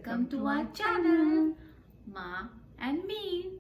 welcome to our channel, Ma and Me.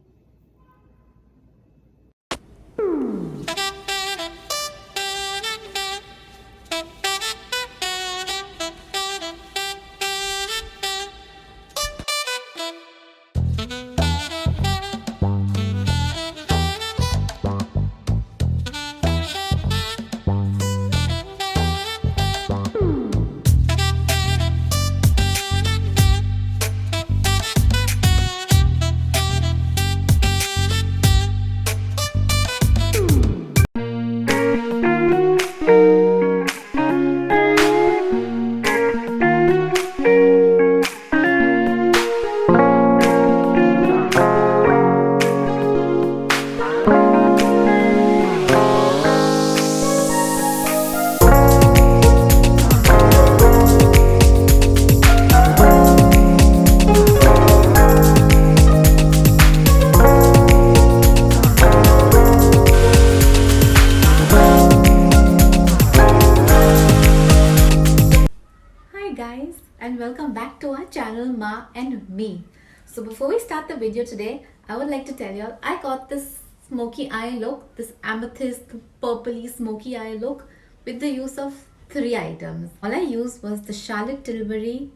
Guys, and welcome back to our channel Ma and Me. So before we start the video today, I would like to tell you all I got this smoky eye look, this amethyst purpley smoky eye look with the use of 3 items. All I used was the Charlotte Tilbury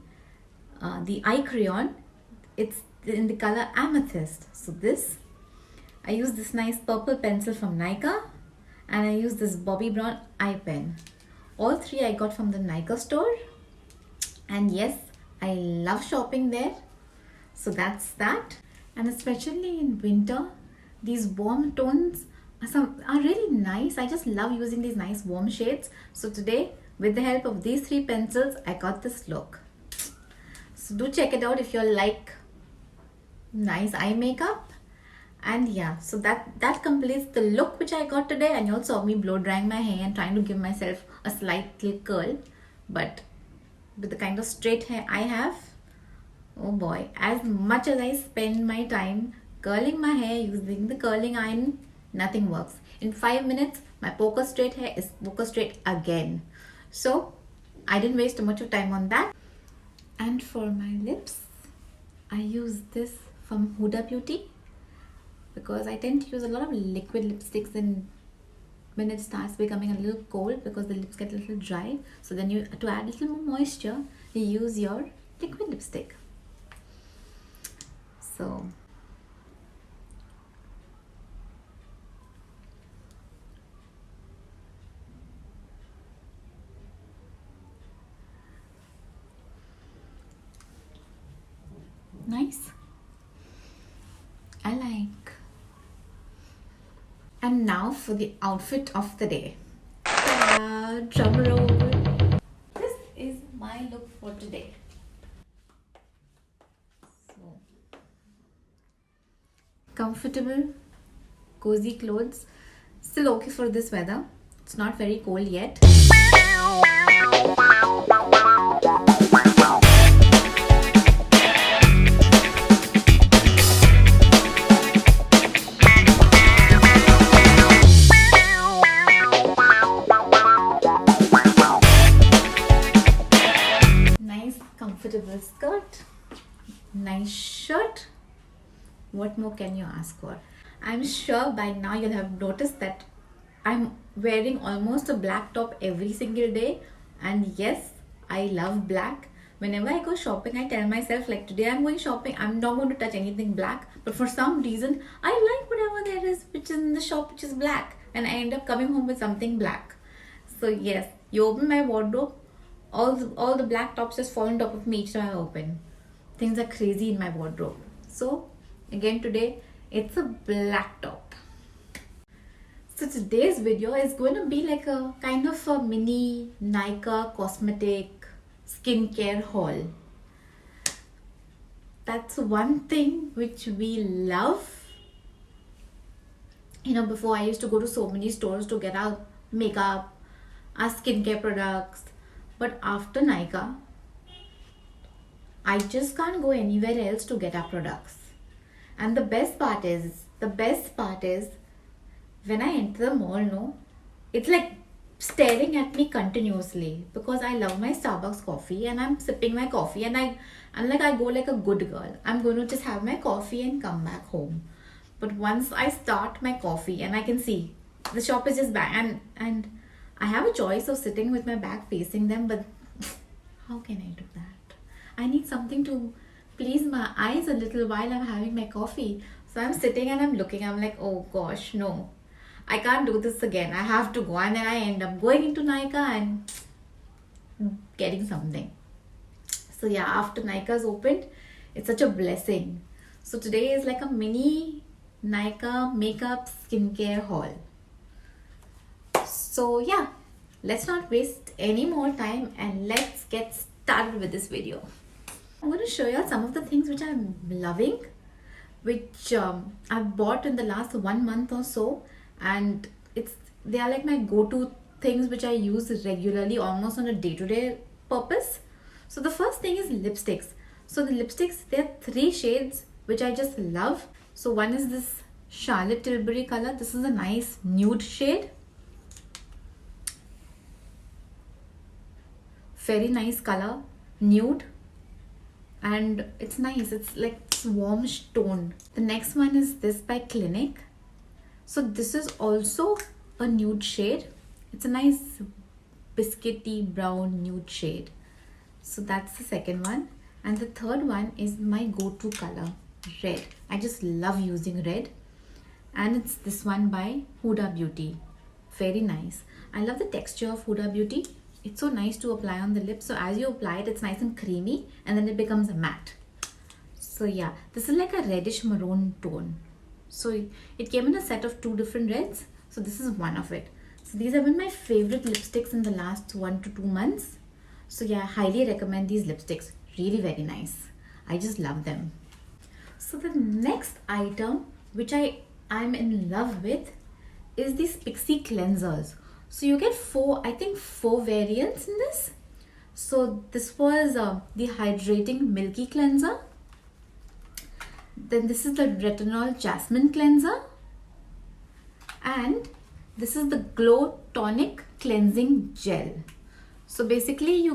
the eye crayon. It's in the color amethyst. So this, I used this nice purple pencil from Nykaa, and I used this Bobbi Brown eye pen. All 3 I got from the Nykaa store. And yes, I love shopping there. So that's that. And especially in winter, these warm tones are really nice. I just love using these nice warm shades. So today, with the help of these 3 pencils, I got this look. So do check it out if you like nice eye makeup. And yeah, so that completes the look which I got today. And you all saw me blow drying my hair and trying to give myself a slight little curl. But with the kind of straight hair I have, oh boy, as much as I spend my time curling my hair using the curling iron, nothing works. In 5 minutes, my poker straight hair is poker straight again. So I didn't waste too much of time on that. And for my lips, I use this from Huda Beauty because I tend to use a lot of liquid lipsticks when it starts becoming a little cold, because the lips get a little dry. So then to add a little more moisture, you use your liquid lipstick. So nice, I like. And now for the outfit of the day. Ta-da! Drum roll. This is my look for today. So, comfortable, cozy clothes. Still okay for this weather. It's not very cold yet. Comfortable skirt, nice shirt. What more can you ask for? I'm sure by now you'll have noticed that I'm wearing almost a black top every single day. And yes, I love black. Whenever I go shopping, I tell myself, like, today I'm going shopping, I'm not going to touch anything black. But for some reason, I like whatever there is which is in the shop which is black, and I end up coming home with something black. So yes, you open my wardrobe, all the black tops just fall on top of me each time I open. Things are crazy in my wardrobe. So again today, it's a black top. So today's video is going to be like a kind of a mini Nykaa cosmetic skincare haul. That's one thing which we love. You know, before I used to go to so many stores to get our makeup, our skincare products. But after Nykaa, I just can't go anywhere else to get our products. And the best part is when I enter the mall, no, it's like staring at me continuously because I love my Starbucks coffee and I'm sipping my coffee and I'm like, I go like a good girl. I'm going to just have my coffee and come back home. But once I start my coffee and I can see the shop is just back, and I have a choice of sitting with my back facing them, but how can I do that? I need something to please my eyes a little while I'm having my coffee. So I'm sitting and I'm looking. I'm like, oh gosh, no. I can't do this again. I have to go. And then I end up going into Nykaa and getting something. So yeah, after Nykaa's opened, it's such a blessing. So today is like a mini Nykaa makeup skincare haul. So yeah, let's not waste any more time and let's get started with this video. I'm going to show you some of the things which I'm loving, which I've bought in the last 1 month or so, and they are like my go-to things which I use regularly, almost on a day-to-day purpose. So the first thing is lipsticks. So the lipsticks, there are 3 shades which I just love. So one is this Charlotte Tilbury color. This is a nice nude shade. Very nice color, nude, and it's nice. It's like warmish tone. The next one is this by Clinique. So this is also a nude shade. It's a nice biscuity brown nude shade. So that's the second one. And the third one is my go-to color, red. I just love using red. And it's this one by Huda Beauty. Very nice. I love the texture of Huda Beauty. It's so nice to apply on the lips. So as you apply it, it's nice and creamy and then it becomes a matte. So yeah, this is like a reddish maroon tone. So it came in a set of 2 different reds. So this is one of it. So these have been my favorite lipsticks in the last 1 to 2 months. So yeah, I highly recommend these lipsticks. Really very nice. I just love them. So the next item which I'm in love with is these Pixi cleansers. So you get 4 variants in this. So this was the hydrating milky cleanser. Then this is the retinol jasmine cleanser. And this is the glow tonic cleansing gel. So basically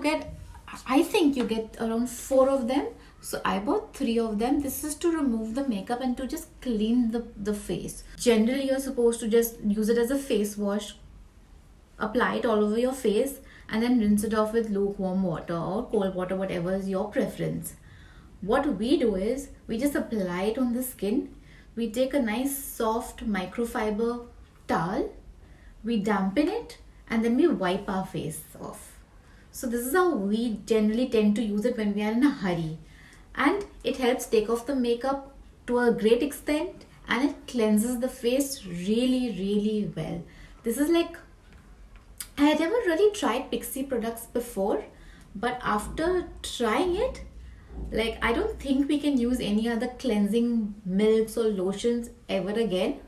I think you get around 4 of them. So I bought 3 of them. This is to remove the makeup and to just clean the face. Generally you're supposed to just use it as a face wash, apply it all over your face and then rinse it off with lukewarm water or cold water, whatever is your preference. What we do is we just apply it on the skin. We take a nice soft microfiber towel, we dampen it and then we wipe our face off. So this is how we generally tend to use it when we are in a hurry. And it helps take off the makeup to a great extent and it cleanses the face really, really well. This is like, I had never really tried Pixi products before, but after trying it, like I don't think we can use any other cleansing milks or lotions ever again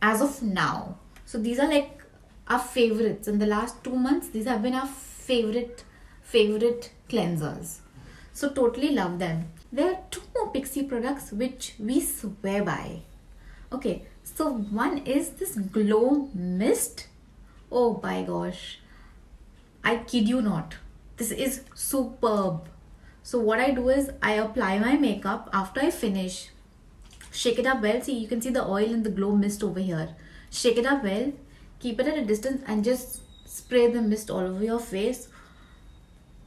as of now. So these are like our favorites. In the last 2 months, these have been our favorite cleansers. So totally love them. There are 2 more Pixi products which we swear by. Okay, so one is this Glow Mist. Oh my gosh, I kid you not, this is superb. So what I do is I apply my makeup after I finish, shake it up well. See, you can see the oil and the glow mist over here. Shake it up well, keep it at a distance and just spray the mist all over your face.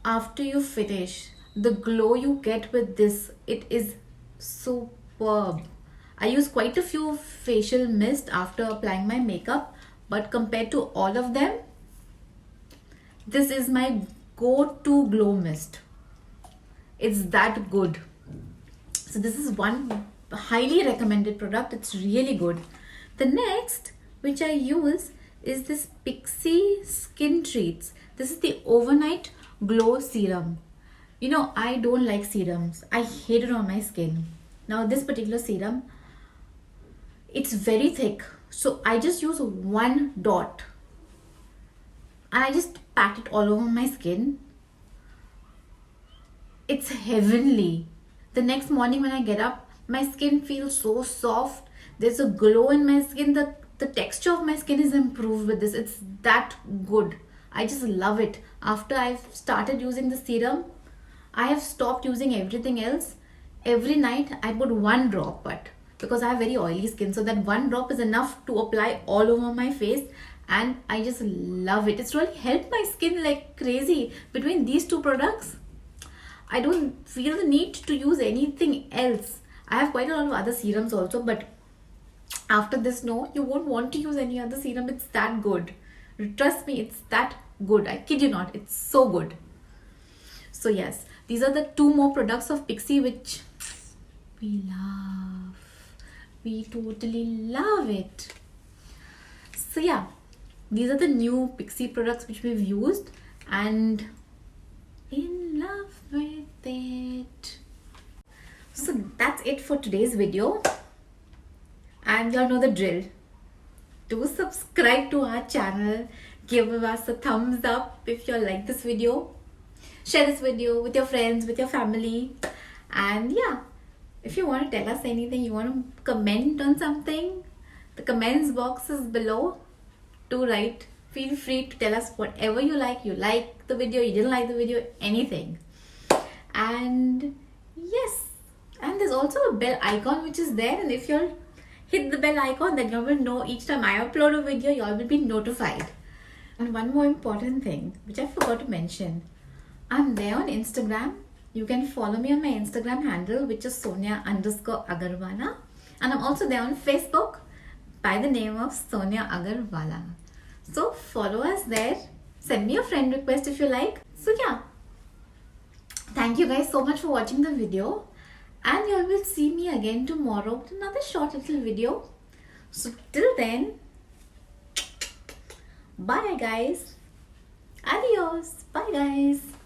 After you finish, the glow you get with this, it is superb. I use quite a few facial mist after applying my makeup, but compared to all of them, this is my go-to glow mist. It's that good. So this is one highly recommended product. It's really good. The next which I use is this Pixi Skin Treats. This is the overnight glow serum. You know, I don't like serums. I hate it on my skin. Now this particular serum, it's very thick. So I just use 1 dot and I just pat it all over my skin. It's heavenly. The next morning when I get up, my skin feels so soft. There's a glow in my skin. the texture of my skin is improved with this. It's that good. I just love it. After I've started using the serum, I have stopped using everything else. Every night I put one drop, but because I have very oily skin, so that one drop is enough to apply all over my face, and I just love it. It's really helped my skin like crazy. Between these two products, I don't feel the need to use anything else. I have quite a lot of other serums also, but after this, no, you won't want to use any other serum. It's that good. Trust me, it's that good. I kid you not, it's so good. So yes, these are the two more products of Pixi which we love. We totally love it. So yeah, these are the new Pixi products which we've used and in love with it. So that's it for today's video. And y'all know the drill. Do subscribe to our channel. Give us a thumbs up if you like this video. Share this video with your friends, with your family. And yeah, if you want to tell us anything, you want to comment on something, the comments box is below. Do write. Feel free to tell us whatever you like. You like the video, you didn't like the video, anything. And yes, and there's also a bell icon which is there, and if you'll hit the bell icon, then you will know each time I upload a video, you all will be notified. And one more important thing which I forgot to mention, I'm there on Instagram. You can follow me on my Instagram handle, which is Sonia_Agarwala, and I'm also there on Facebook by the name of Sonia Agarwala. So follow us there. Send me a friend request if you like. So yeah, thank you guys so much for watching the video, and you all will see me again tomorrow with another short little video. So till then, bye guys. Adios. Bye guys.